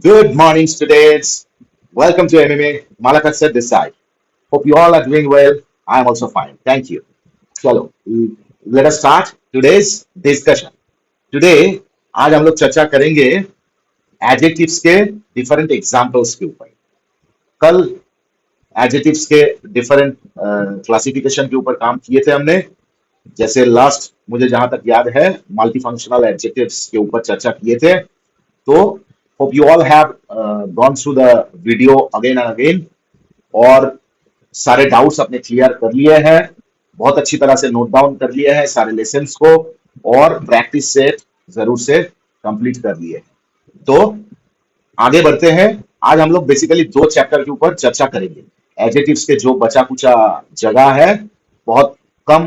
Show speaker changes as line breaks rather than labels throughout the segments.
Good morning, students. Welcome to MMA. Malak Aksar this side. Hope you all are doing well. I am also fine. Thank you. चलो, let us start today's discussion. Today, आज हम लोग चर्चा करेंगे adjectives के different examples के ऊपर. कल adjectives के different classification के ऊपर काम किए थे हमने. जैसे लास्ट मुझे जहां तक याद है multifunctional adjectives के ऊपर चर्चा किए थे. तो hope you all have gone through the video again and again और सारे डाउट्स अपने क्लियर कर लिए हैं, बहुत अच्छी तरह से नोट डाउन कर लिए हैं सारे लेसन्स को और प्रैक्टिस से जरूर से कंप्लीट कर लिए. तो आगे बढ़ते हैं. आज हम लोग बेसिकली दो चैप्टर के ऊपर चर्चा करेंगे. एडजेक्टिव्स के जो बचा कुचा जगह है, बहुत कम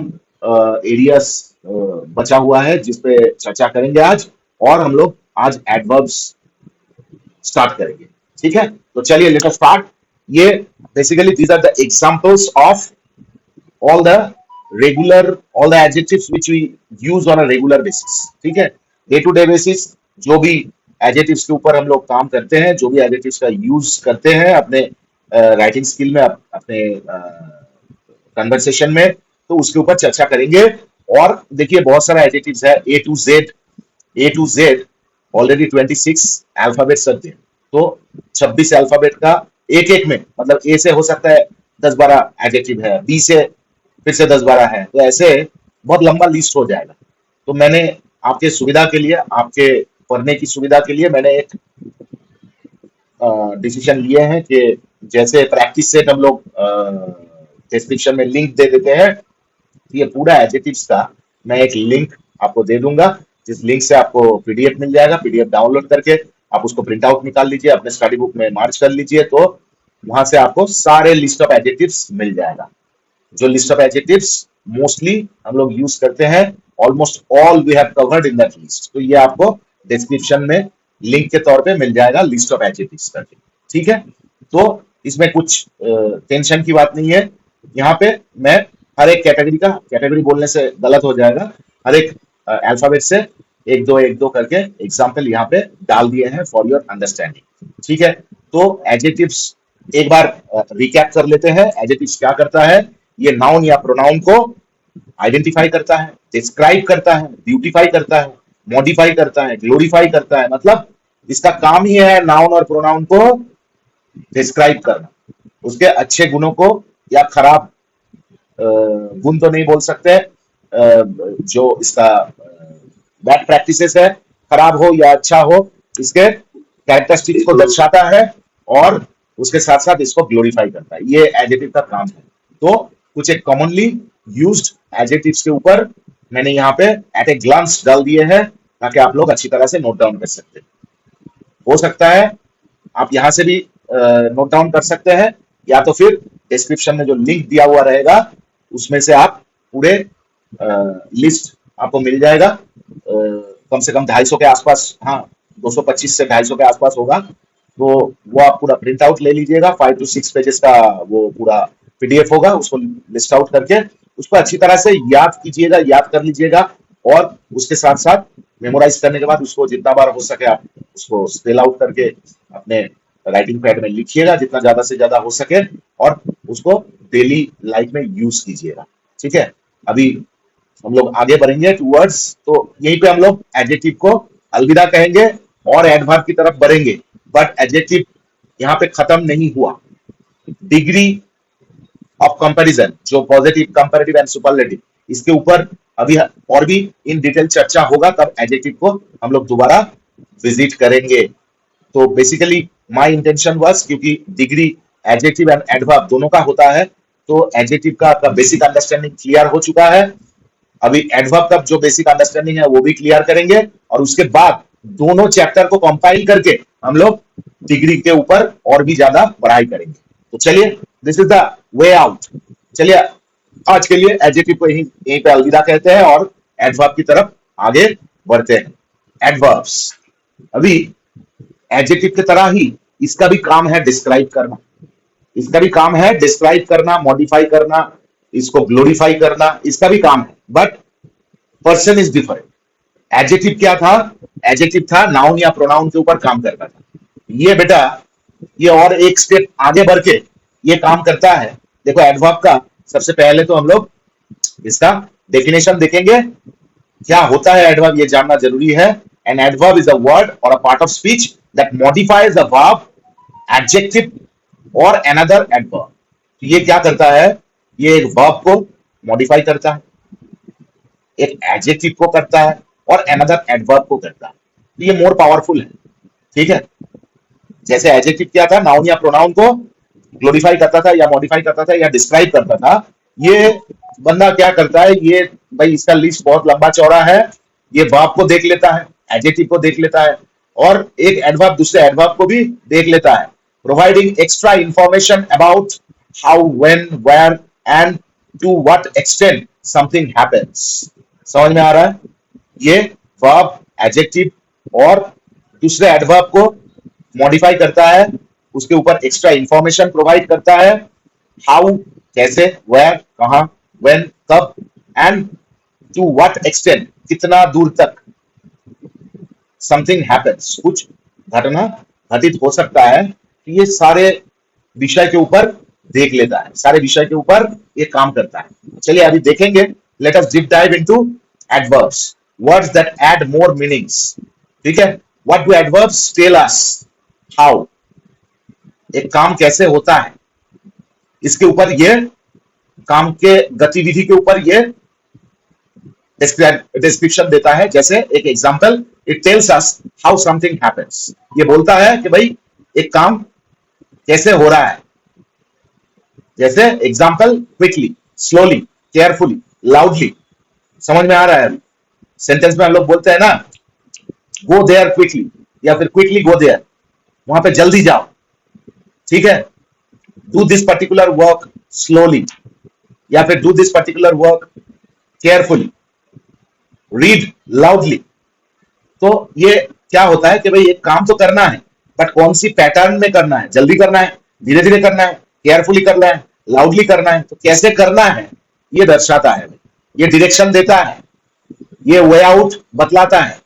एरियास बचा हुआ है जिसपे चर्चा करेंगे आज. और हम लोग आज एडवर्ब्स स्टार्ट करेंगे. ठीक है, तो चलिए लेट अस स्टार्ट. ये basically these are the examples of all the all the adjectives which we use on a regular basis. ठीक है, डे टू डे बेसिस जो भी एडजेक्टिव्स के ऊपर हम लोग काम करते हैं, जो भी एडजेक्टिव्स का यूज करते हैं अपने राइटिंग स्किल में, अपने कन्वर्सेशन में, तो उसके ऊपर चर्चा करेंगे. और देखिए बहुत सारा एडजेक्टिव्स है, ए टू जेड ऑलरेडी 26 अल्फाबेट्स रखते हैं. तो 26 अल्फाबेट का एक एक में, मतलब ए से हो सकता है 10-12 एडजेक्टिव है, बी से फिर से 10-12 है, तो ऐसे बहुत लंबा लिस्ट हो जाएगा. तो मैंने आपके सुविधा के लिए, आपके पढ़ने की सुविधा के लिए मैंने एक डिसीजन लिए हैं कि जैसे प्रैक्टिस सेट हम लोग डिस्क्रिप्शन में लिंक दे देते हैं, ये पूरा एडजेक्टिव्स का मैं एक लिंक आपको दे दूंगा, जिस लिंक से आपको पीडीएफ मिल जाएगा. पीडीएफ डाउनलोड करके आप उसको प्रिंट आउट निकाल लीजिए, अपने स्टडी बुक में मार्च कर लीजिए, तो वहां से आपको सारे लिस्ट ऑफ एडजेक्टिव्स मिल जाएगा. जो लिस्ट ऑफ एडजेक्टिव्स मोस्टली हम लोग यूज करते हैं, almost all we have covered in that list. तो ये आपको डिस्क्रिप्शन में लिंक के तौर पे मिल जाएगा लिस्ट ऑफ एडजेक्टिव्स करके. ठीक है, तो इसमें कुछ टेंशन की बात नहीं है. यहाँ पे मैं हर एक कैटेगरी बोलने से गलत हो जाएगा, हर एक अल्फाबेट से एक दो करके एग्जाम्पल यहाँ पे डाल दिए हैं फॉर योर अंडरस्टैंडिंग. ठीक है, तो एडजेक्टिव्स एक बार रिकैप कर लेते हैं. एडजेक्टिव्स क्या करता है? ये नाउन या प्रोनाउन को आइडेंटिफाई करता है, डिस्क्राइब करता है, ब्यूटीफाई करता है, मॉडिफाई करता है, ग्लोरीफाई करता है. मतलब इसका काम ही है नाउन और प्रोनाउन को डिस्क्राइब करना, उसके अच्छे गुणों को या खराब गुण तो नहीं बोल सकते, जो इसका बैड प्रैक्टिसेस है, खराब हो या अच्छा हो, इसके कैरेक्टरिस्टिक्स को दर्शाता है और उसके साथ साथ इसको ग्लोरीफाई करता है. ये एडजेक्टिव का काम है. तो कुछ एक कॉमनली यूज्ड एडजेक्टिव्स के ऊपर मैंने यहाँ पे एट ए ग्लांस डाल दिए हैं, ताकि आप लोग अच्छी तरह से नोट डाउन कर सकते हैं. हो सकता है आप यहाँ से भी नोट डाउन कर सकते हैं, या तो फिर डिस्क्रिप्शन में जो लिंक दिया हुआ रहेगा उसमें से आप पूरे लिस्ट आपको मिल जाएगा. कम से कम 250 के आसपास, हाँ 225 से 250 के आसपास होगा. तो वो आप पूरा प्रिंट आउट ले लीजिएगा. 5 to 6 पेजेस का वो पूरा पीडीएफ होगा, उसको लिस्ट आउट करके उसको अच्छी तरह से याद कीजिएगा, याद कर लीजिएगा. और उसके साथ साथ मेमोराइज करने के बाद उसको जितना बार हो सके आप उसको स्पेल आउट करके अपने राइटिंग पैड में लिखिएगा, जितना ज्यादा से ज्यादा हो सके, और उसको डेली लाइफ में यूज कीजिएगा. ठीक है, अभी हम लोग आगे बढ़ेंगे टूवर्ड्स, तो यहीं पे हम लोग एडजेक्टिव को अलविदा कहेंगे और एडवर्ब की तरफ बढ़ेंगे. बट एडजेक्टिव यहाँ पे खत्म नहीं हुआ. डिग्री ऑफ कंपैरिजन, जो पॉजिटिव, कंपैरेटिव एंड सुपरलेटिव, इसके ऊपर अभी और भी इन डिटेल चर्चा होगा, तब एडजेक्टिव को हम लोग दोबारा विजिट करेंगे. तो बेसिकली माय इंटेंशन वाज, क्योंकि डिग्री एडजेक्टिव एंड एडवर्ब दोनों का होता है, तो एडजेक्टिव का बेसिक अंडरस्टैंडिंग क्लियर हो चुका है. अभी एडवर्ब का जो बेसिक अंडरस्टैंडिंग है वो भी क्लियर करेंगे, और उसके बाद दोनों चैप्टर को कंपाइल करके हम लोग डिग्री के ऊपर और भी ज्यादा पढ़ाई करेंगे. तो चलिए, this is the way out. चलिए आज के लिए एडजेक्टिव को यहीं पे अलविदा कहते हैं और एडवर्ब की तरफ आगे बढ़ते हैं. एडवर्ब्स, अभी एडजेक्टिव की तरह ही इसका भी काम है डिस्क्राइब करना. इसका भी काम है डिस्क्राइब करना, मॉडिफाई करना, इसको ग्लोरीफाई करना, इसका भी काम है. But person is different. Adjective क्या था? एडजेक्टिव था नाउन या प्रोनाउन के ऊपर काम करता था. ये बेटा, ये और एक स्टेप आगे बढ़ के ये काम करता है। देखो एडवर्ब का सबसे पहले तो हम लोग इसका डेफिनेशन देखेंगे। क्या होता है एडवर्ब, ये जानना जरूरी है। An adverb is a word or a part of speech that modifies a verb, adjective or another adverb. तो ये क्या करता है, ये एक वर्ब को मॉडिफाई करता है, एक एडजेक्टिव को करता है और अनदर एडवर्ब को करता है। तो ये मोर पावरफुल है। ठीक है, जैसे एडजेक्टिव क्या था, नाउन या प्रोनाउन को ग्लोरीफाई करता था या मॉडिफाई करता था या डिस्क्राइब करता था। ये बंदा क्या करता है, ये भाई इसका लिस्ट बहुत लंबा चौड़ा है। ये वर्ब को देख लेता है, एडजेक्टिव को देख लेता है और एक एडवर्ब दूसरे एडवर्ब को भी देख लेता है, providing extra information about how, when, where and to what extent something happens. समझ में आ रहा है? ये वर्ब, एडजेक्टिव और दूसरे एडवर्ब को मॉडिफाई करता है, उसके ऊपर एक्स्ट्रा इंफॉर्मेशन प्रोवाइड करता है। हाउ कैसे, वेयर कहां, व्हेन कब, एंड टू व्हाट एक्सटेंट कितना दूर तक, समथिंग हैपेंस कुछ घटना घटित हो सकता है। ये सारे विषय के ऊपर देख लेता है, सारे विषय के ऊपर ये काम करता है। चलिए अभी देखेंगे, let us deep dive into adverbs, words that add more meanings. ठीक है, what do adverbs tell us, how, एक काम कैसे होता है, इसके ऊपर ये काम के गतिविधि के ऊपर ये डिस्क्रिप्शन देता है। जैसे एक example, it tells us how something happens. ये बोलता है कि भाई एक काम कैसे हो रहा है। जैसे example, quickly, slowly, carefully, loudly. समझ में आ रहा है? सेंटेंस में हम लोग बोलते हैं ना, गो देयर क्विकली या फिर क्विकली गो देयर, वहां पे जल्दी जाओ। ठीक है, do this particular work slowly या फिर do this particular work carefully, read loudly. तो ये क्या होता है कि भाई एक काम तो करना है, बट कौन सी पैटर्न में करना है, जल्दी करना है, धीरे धीरे करना है, केयरफुली करना है, लाउडली करना है, तो कैसे करना है ये दर्शाता है, ये डायरेक्शन देता है, ये वे आउट बतलाता है।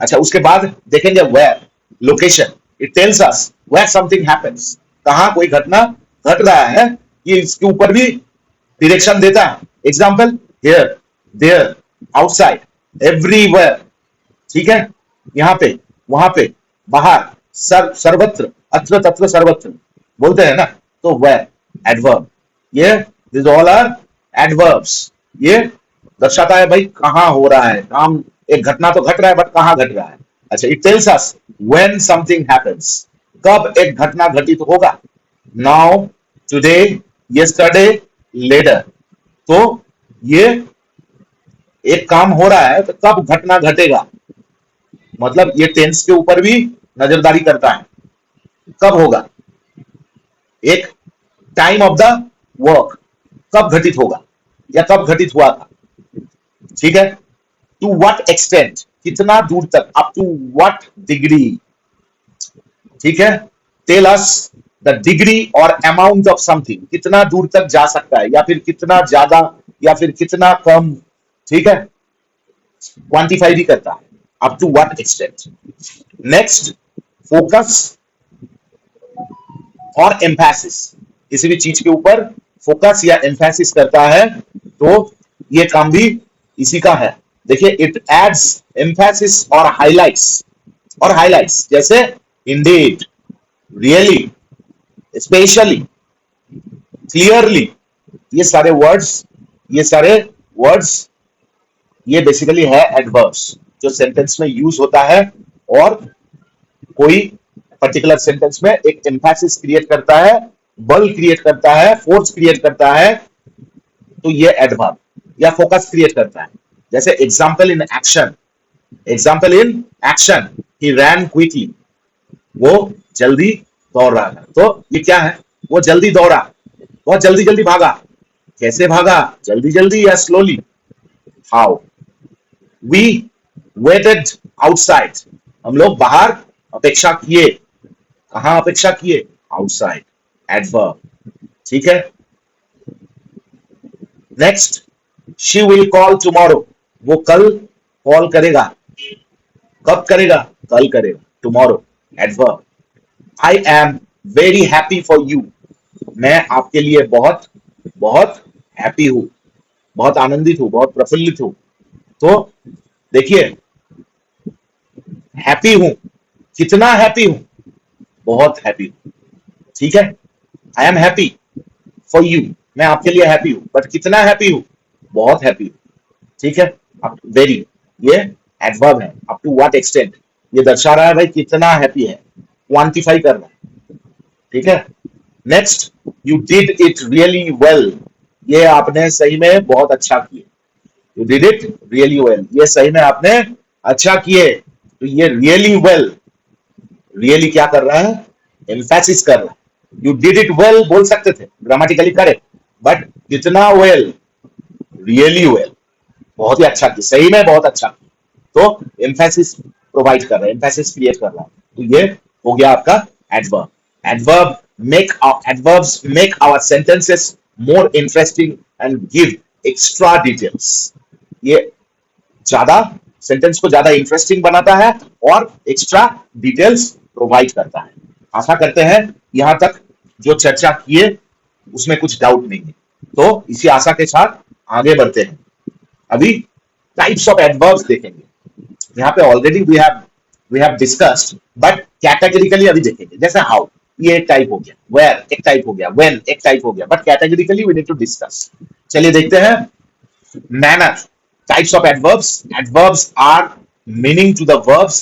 अच्छा, उसके बाद देखेंगे where, location, it tells us where something happens, कहां कोई घटना घट रहा है, ये इसके ऊपर भी डायरेक्शन देता है। Example, here, there, outside, everywhere. ठीक है, यहाँ पे, वहां पे, बाहर, सर्वत्र, अत्र तत्र सर्वत्र बोलते हैं ना, तो वेयर एडवर्ब, ये दिस ऑल आर एडवर्ब्स। ये दर्शाता है भाई कहां हो रहा है काम, एक घटना तो घट रहा है बट कहां घट रहा है। अच्छा, it tells us when something happens, कब एक घटना घटित होगा। Now, today, yesterday, later. तो ये एक काम हो रहा है तो कब घटना घटेगा, मतलब ये टेंस के ऊपर भी नजरदारी करता है, कब होगा, एक टाइम ऑफ द वर्क, कब घटित होगा या कब घटित हुआ था। ठीक है, टू व्हाट एक्सटेंट, कितना दूर तक, अप टू व्हाट डिग्री। ठीक है, टेल अस द डिग्री और अमाउंट ऑफ समथिंग, कितना दूर तक जा सकता है या फिर कितना ज्यादा या फिर कितना कम। ठीक है, क्वांटिफाई भी करता है, up to what extent. Next, focus और एम्फेसिस, किसी भी चीज के ऊपर फोकस या एम्फेसिस करता है तो ये काम भी इसी का है। देखिए, इट एड्स एम्फेसिस और हाइलाइट्स, जैसे इंडीड, रियली, स्पेशली, क्लियरली। ये सारे वर्ड्स ये बेसिकली है एडवर्ब्स जो सेंटेंस में यूज होता है और कोई पर्टिकुलर सेंटेंस में एक एम्फेसिस क्रिएट करता है, बल क्रिएट करता है, फोर्स क्रिएट करता है, तो ये एडवर्ब या फोकस क्रिएट करता है। जैसे example in action, he ran quickly, वो जल्दी दौड़ रहा था। तो ये क्या है, वो जल्दी दौड़ा, बहुत जल्दी जल्दी भागा। कैसे भागा, जल्दी जल्दी या slowly. How, we waited outside, हम लोग बाहर अपेक्षा किए, कहां अपेक्षा किए, आउटसाइड, एडवर्ब। ठीक है, next, she will call tomorrow, वो कल कॉल करेगा, कब करेगा, कल करेगा, tomorrow, adverb. I am very happy for you, मैं आपके लिए बहुत बहुत हैप्पी हूं, बहुत आनंदित हूं, बहुत प्रफुल्लित हूं। तो देखिए, हैप्पी हूं, कितना हैप्पी हूं, बहुत हैप्पी हूं। ठीक है, I am happy for you, मैं आपके लिए हैप्पी हूं, बट कितना हैप्पी हूं, बहुत हैप्पी हूं। ठीक है, अब वेरी, ये एडवर्ब है, अप टू व्हाट एक्सटेंट, ये दर्शा रहा है भाई कितना हैप्पी है, क्वांटिफाई कर रहा है। ठीक है, next, you did it really well, ये आपने सही में बहुत अच्छा किया। You did it really well, ये सही में आपने अच्छा किए। तो ये रियली वेल, रियली क्या कर रहा है, एम्फेसिस कर रहा है। यू डिड इट वेल बोल सकते थे, ग्रामेटिकली करेक्ट, बट कितना वेल, रियली वेल, बहुत ही अच्छा किया, सही में बहुत अच्छा किया। तो एम्फेसिस प्रोवाइड कर रहा है, एम्फेसिस क्रिएट कर रहा है। तो ये हो गया आपका adverb. Adverb make adverbs make our sentences more interesting and give extra details, ये ज्यादा सेंटेंस को ज्यादा इंटरेस्टिंग बनाता है और एक्स्ट्रा डिटेल्स प्रोवाइड करता है। आशा करते हैं यहां तक जो चर्चा किए उसमें कुछ डाउट नहीं है। तो इसी आशा के साथ आगे बढ़ते हैं। अभी टाइप्स ऑफ एडवर्ब्स देखेंगे। यहाँ पे already we have discussed, but categorically अभी देखेंगे। जैसे हाउ, ये एक टाइप हो गया, वेयर एक टाइप हो गया, व्हेन एक टाइप हो गया, but categorically we need to discuss. चलिए देखते हैं। Manner, types of adverbs. Adverbs are meaning to the verbs,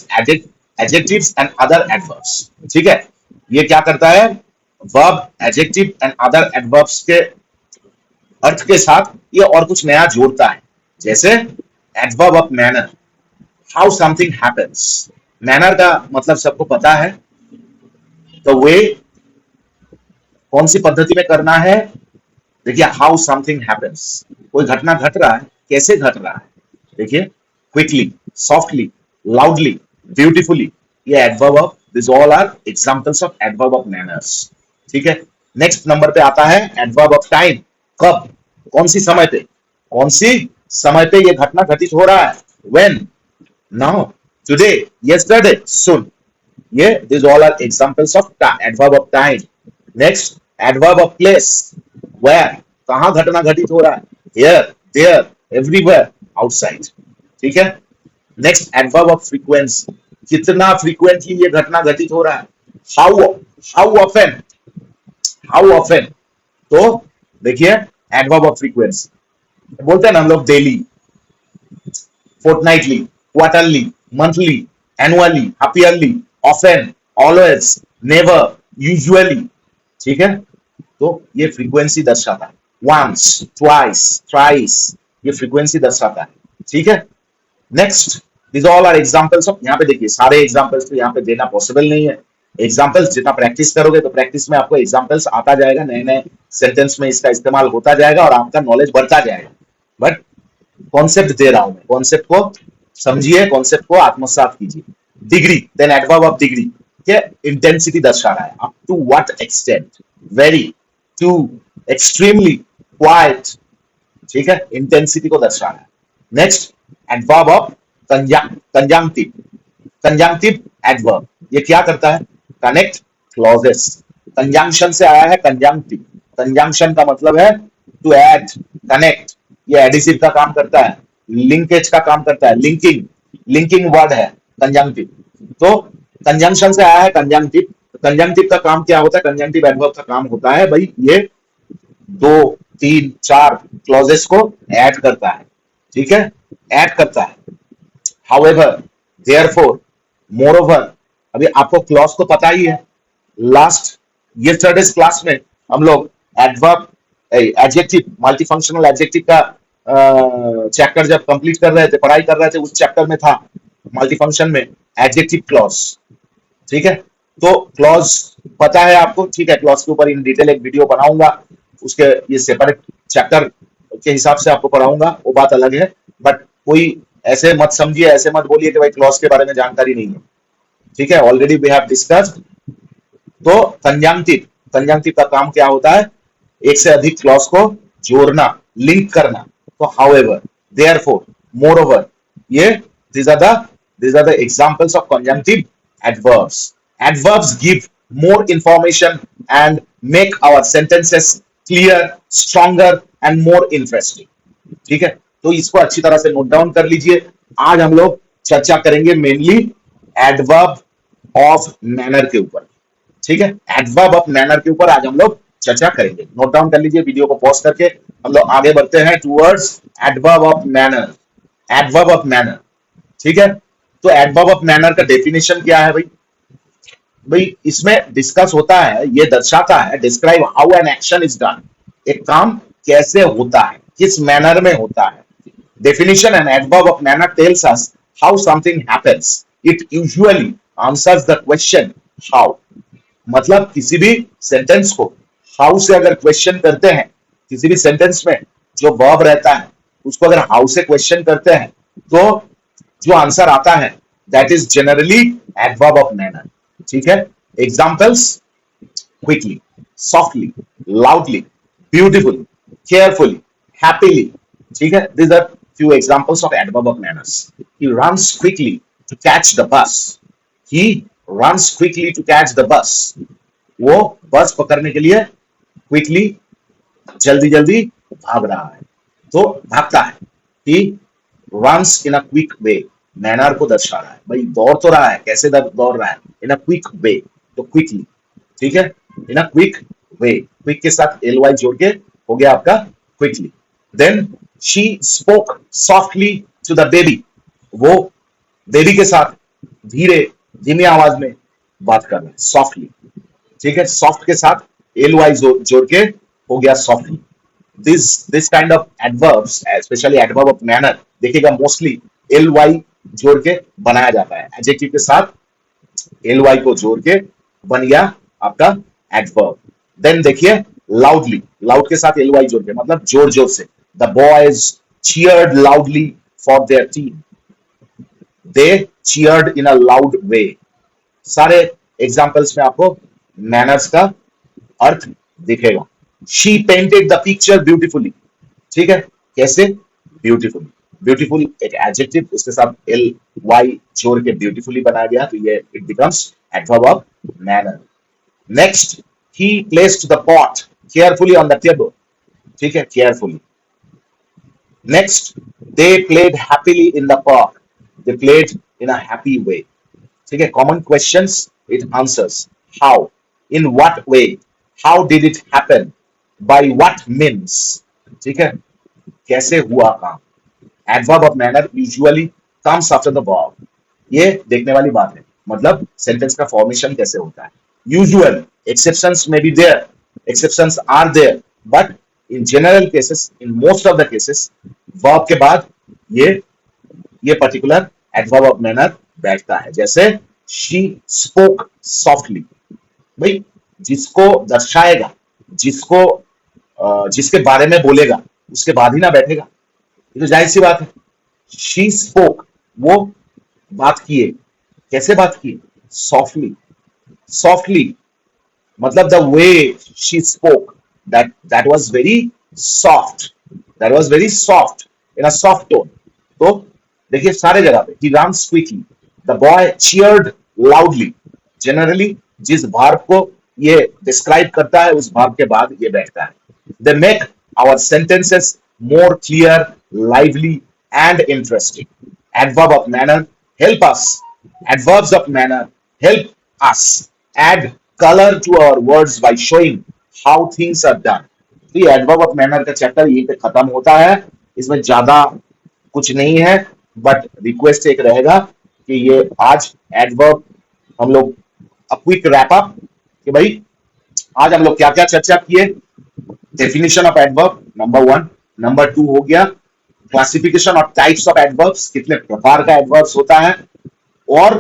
adjectives and other adverbs. ठीक है, ये क्या करता है, verb, adjective and other adverbs के अर्थ के साथ ये और कुछ नया जोड़ता है। जैसे adverb of manner, how something happens। manner का मतलब सबको पता है, the way, कौन सी पद्धति में करना है। देखिए, हाउ समथिंग हैपेंस, कोई घटना घट रहा है, कैसे घट रहा है। देखिए, क्विकली, सॉफ्टली, लाउडली, ब्यूटीफुली, ये adverb of, this all are examples of adverb of manners. ठीक है, नेक्स्ट नंबर पे आता है एडवर्ब ऑफ टाइम, कब, कौन सी समय पे, कौन सी समय पे ये घटना घटित हो रहा है। When, now, today, yesterday, soon, ये this all are examples of adverb of time. Next, adverb of place, where, कहां घटना घटित हो रहा है, हियर, देयर, एवरीवेयर, आउटसाइड। ठीक है, नेक्स्ट, एडवर्ब ऑफ फ्रीक्वेंसी, कितना फ्रीक्वेंटली ये घटना घटित हो रहा है। How, how often, how often. तो देखिए, एडवर्ब ऑफ फ्रीक्वेंसी बोलते हैं ना हम लोग, daily, fortnightly, quarterly, monthly, annually, half yearly, often, always, never, usually. ठीक है, तो ये फ्रीक्वेंसी दर्शाता है। वंस, ट्वाइस, थ्राइस, ये फ्रीक्वेंसी दर्शाता है। ठीक है, next, this all are examples of, यहाँ पे देखिए सारे एग्जांपल्स तो यहाँ पे देना पॉसिबल नहीं है। एग्जांपल्स जितना प्रैक्टिस करोगे तो प्रैक्टिस में आपको एग्जांपल्स आता जाएगा, नए नए सेंटेंस में इसका इस्तेमाल होता जाएगा और आपका नॉलेज बढ़ता जाएगा। बट कॉन्सेप्ट दे रहा हूं मैं, कॉन्सेप्ट को समझिए, कॉन्सेप्ट को आत्मसात कीजिए। Degree, then adverb of degree, के इंटेंसिटी दर्शा रहा है, up to what extent, very, too, extremely, quite. ठीक है, इंटेंसिटी को दर्शा रहा है। Next, adverb of conjunctive, conjunctive adverb, ये क्या करता है, कनेक्ट क्लॉजेस। कंजंक्शन से आया है कंजंक्टिव, कंजंक्शन का मतलब है टू ऐड, कनेक्ट, ये एडिसिव का काम करता है, लिंकेज का काम करता है, लिंकिंग, लिंकिंग वर्ड है कंजंक्टिव। तो कंजंक्शन से आया है कंजंक्टिव, कंजंक्टिव का काम क्या होता है, कंजंक्टिव एडवर्ब का काम होता है भाई ये 2, 3, 4 क्लॉजेस को ऐड करता है। ठीक है, ऐड करता है। हाउएवर, देयरफॉर, मोरओवर, अभी आपको क्लॉज को पता ही है। लास्ट यस्टरडेज क्लास में हम लोग एडवर्ब, एडजेक्टिव, मल्टीफंक्शनल एडजेक्टिव का चैप्टर जब कंप्लीट कर रहे थे, पढ़ाई कर रहे थे, उस चैप्टर में था मल्टीफंक्शन में एडजेक्टिव क्लॉज। ठीक है, तो क्लॉज पता है आपको। ठीक है, क्लॉज के ऊपर इन डिटेल एक वीडियो बनाऊंगा, उसके ये सेपरेट चैप्टर के हिसाब से आपको पढ़ाऊंगा, वो बात अलग है। बट कोई ऐसे मत समझिए, ऐसे मत बोलिए कि भाई क्लॉज के बारे में जानकारी नहीं है। ठीक है, ऑलरेडी वी हैव डिस्कस्ड। तो कंजंक्टिव, कंजंक्टिव का काम क्या होता है, एक से अधिक क्लॉज को जोड़ना, लिंक करना। तो हाउएवर, देयरफॉर, मोरओवर, ये these are the examples of conjunctive adverbs. Adverbs give more information and make our sentences clear, stronger and more interesting. ठीक है, तो इसको अच्छी तरह से नोट डाउन कर लीजिए। आज हम लोग चर्चा करेंगे मेनली एडवर्ब ऑफ मैनर के ऊपर। ठीक है, एडवर्ब ऑफ मैनर के ऊपर आज हम लोग चर्चा करेंगे। नोट डाउन कर लीजिए, वीडियो को पॉज करके हम लोग आगे बढ़ते हैं towards adverb of manner. Adverb of manner, ठीक है, तो एडवर्ब ऑफ मैनर का डेफिनेशन क्या है भाई? भाई इसमें डिस्कस होता है, ये दर्शाता है, describe how an action is done, एक काम कैसे होता है, किस मैनर में होता है। Definition: an adverb of manner tells us how something happens. It usually answers the question how. मतलब किसी भी सेंटेंस को how से अगर क्वेश्चन करते हैं, किसी भी सेंटेंस में जो वर्ब रहता है उसको अगर how से क्वेश्चन करते हैं तो जो आंसर आता है that is generally adverb of manner. ठीक है, examples: quickly, softly, loudly, beautifully, carefully, happily. ठीक है, these are few examples of adverb of manners. He runs quickly to catch the bus. He runs quickly to catch the bus. वो बस पकड़ने के लिए quickly, जल्दी जल्दी भाग रहा है, तो भागता है। He runs in a quick way. Manner को दर्शा रहा है, भाई दौड़ तो रहा है, कैसे दौड़ रहा है? इन अ क्विक वे, तो क्विकली। ठीक है, इन अ क्विक वे, क्विक के साथ ly जोड़ के हो गया आपका quickly. Then she spoke softly to the baby. वो बेबी के साथ धीरे धीमी आवाज में बात कर रहे हैं, सॉफ्टली। ठीक है, सॉफ्ट के साथ ly जोड़ के हो गया softly. This kind of adverbs, specially adverb of manner, देखिएगा मोस्टली ly जोड़ के बनाया जाता है। एडजेक्टिव के साथ ly को जोड़ के बन गया आपका एडवर्ब। देन देखिए लाउडली, लाउड के साथ ly जोड़ के, मतलब जोर जोर से। The boys cheered loudly for their team. They cheered in a loud way. सारे एग्जाम्पल्स में आपको मैनर्स का अर्थ दिखेगा। She painted the picture beautifully. ठीक है, कैसे? ब्यूटीफुली। ब्यूटीफुल एक एडजेक्टिव, उसके साथ ly जोड़ के ब्यूटीफुली बनाया गया, तो ये it becomes adverb of manner. Next, he placed the pot carefully on the table. ठीक है, carefully. Next, they played happily in the park. They played in a happy way. ठीक है, common questions it answers. How, in what way, how did it happen, by what means. ठीक है, कैसे हुआ काम। Adverb of manner usually comes after the verb. ये देखने वाली बात है, मतलब सेंटेंस का फॉर्मेशन कैसे होता है। यूजुअल, एक्सेप्शंस में be there, exceptions are there, but in general cases, in most of the cases, verb के बाद ये पर्टिकुलर एडवर्ब ऑफ मैनर बैठता है। जैसे शी स्पोक सॉफ्टली, भाई जिसको दर्शाएगा, जिसके बारे में बोलेगा, उसके बाद ही ना बैठेगा, ये तो जाहिर सी बात है। शी स्पोक, वो बात किए, कैसे बात किए? सॉफ्टली। सॉफ्टली मतलब the way she spoke, that was very soft, that was very soft, in a soft tone. तो देखिए सारे जगह पे he runs quickly, the boy cheered loudly. Generally जिस भार्ब को ये डिस्क्राइब करता है, उस भार्ब के बाद ये बैठता है। they make our sentences more clear, lively and interesting. Adverb of manner help us, adverbs of manner help us add color to our words by showing how things are done. तो ये adverb of manner का chapter यहीं पे खत्म होता है। इसमें ज्यादा कुछ नहीं है, बट रिक्वेस्ट एक रहेगा कि ये आज एडवर्ब हम लोग क्विक रैप अप, कि भाई आज हम लोग क्या क्या चर्चा किए। Definition of adverb number 1, number 2 हो गया classification of types of adverbs, कितने प्रकार का एडवर्ब्स होता है, और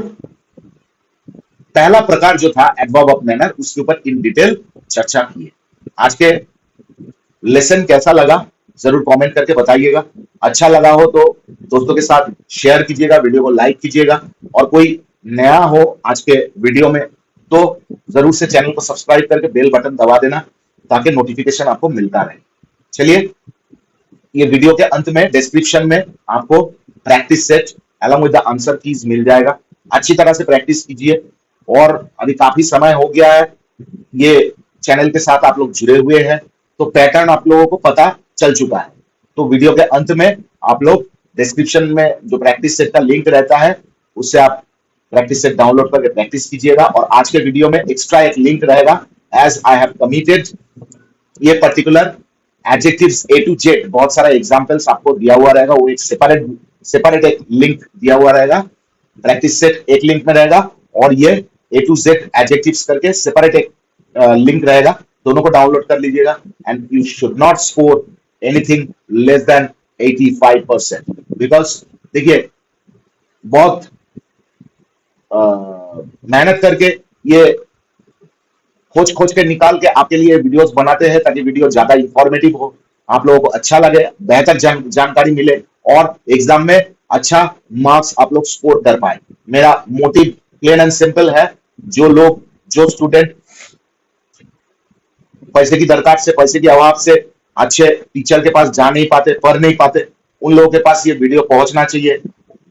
पहला प्रकार जो था एडवर्ब ऑफ मैनर, उसके ऊपर इन डिटेल चर्चा की है। आज के लेसन कैसा लगा जरूर कमेंट करके बताइएगा। अच्छा लगा हो तो दोस्तों के साथ शेयर कीजिएगा, वीडियो को लाइक कीजिएगा, और कोई नया हो आज के वीडियो में तो जरूर से चैनल को सब्सक्राइब करके बेल बटन दबा देना, ताकि नोटिफिकेशन आपको मिलता रहे। चलिए, ये वीडियो के अंत में डिस्क्रिप्शन में आपको practice set along with the answer keys मिल जाएगा। अच्छी तरह से प्रैक्टिस कीजिए और अभी काफी समय हो गया है ये चैनल के साथ आप लोग जुड़े हुए हैं, तो पैटर्न आप लोगों को पता चल चुका है। तो वीडियो के अंत में आप लोग डिस्क्रिप्शन में जो प्रैक्टिस सेट का लिंक रहता है उससे आप प्रैक्टिस सेट डाउनलोड करके प्रैक्टिस कीजिएगा। और आज के वीडियो में एक्स्ट्रा एक लिंक रहेगा, एज आई हैव कमिटेड, ये particular adjectives A to Z बहुत सारा एग्जांपल्स आपको दिया हुआ रहेगा, वो एक सेपरेट एक लिंक दिया हुआ रहेगा। प्रैक्टिस सेट एक लिंक में रहेगा और ये ए टू जेड एडजेक्टिव्स करके सेपरेट एक लिंक रहेगा, दोनों को डाउनलोड कर लीजिएगा। And you should not score anything less than 85%, because देखिए बहुत मेहनत करके ये खोज खोज के निकाल के आपके लिए वीडियोस बनाते हैं ताकि वीडियो ज्यादा इंफॉर्मेटिव हो, आप लोगों को अच्छा लगे, बेहतर जानकारी मिले और एग्जाम में अच्छा मार्क्स आप लोग स्कोर कर पाए। मेरा मोटिव प्लेन एंड सिंपल है, जो स्टूडेंट पैसे की दरकार से, पैसे के अभाव से अच्छे टीचर के पास जा नहीं पाते, पढ़ नहीं पाते, उन लोगों के पास ये वीडियो पहुंचना चाहिए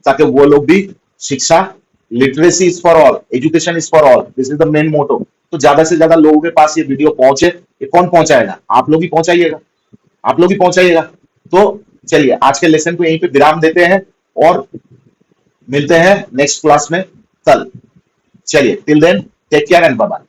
ताकि वो लोग भी शिक्षा, literacy is for all, education is for all, this is the main motto. तो ज्यादा से ज्यादा लोगों के पास ये वीडियो पहुंचे। ये कौन पहुंचाएगा? आप लोग ही पहुंचाइएगा, आप लोग ही पहुंचाइएगा। तो चलिए आज के लेसन को यहीं पे विराम देते हैं और मिलते हैं नेक्स्ट क्लास में कल। चलिए, till then take care and bye bye.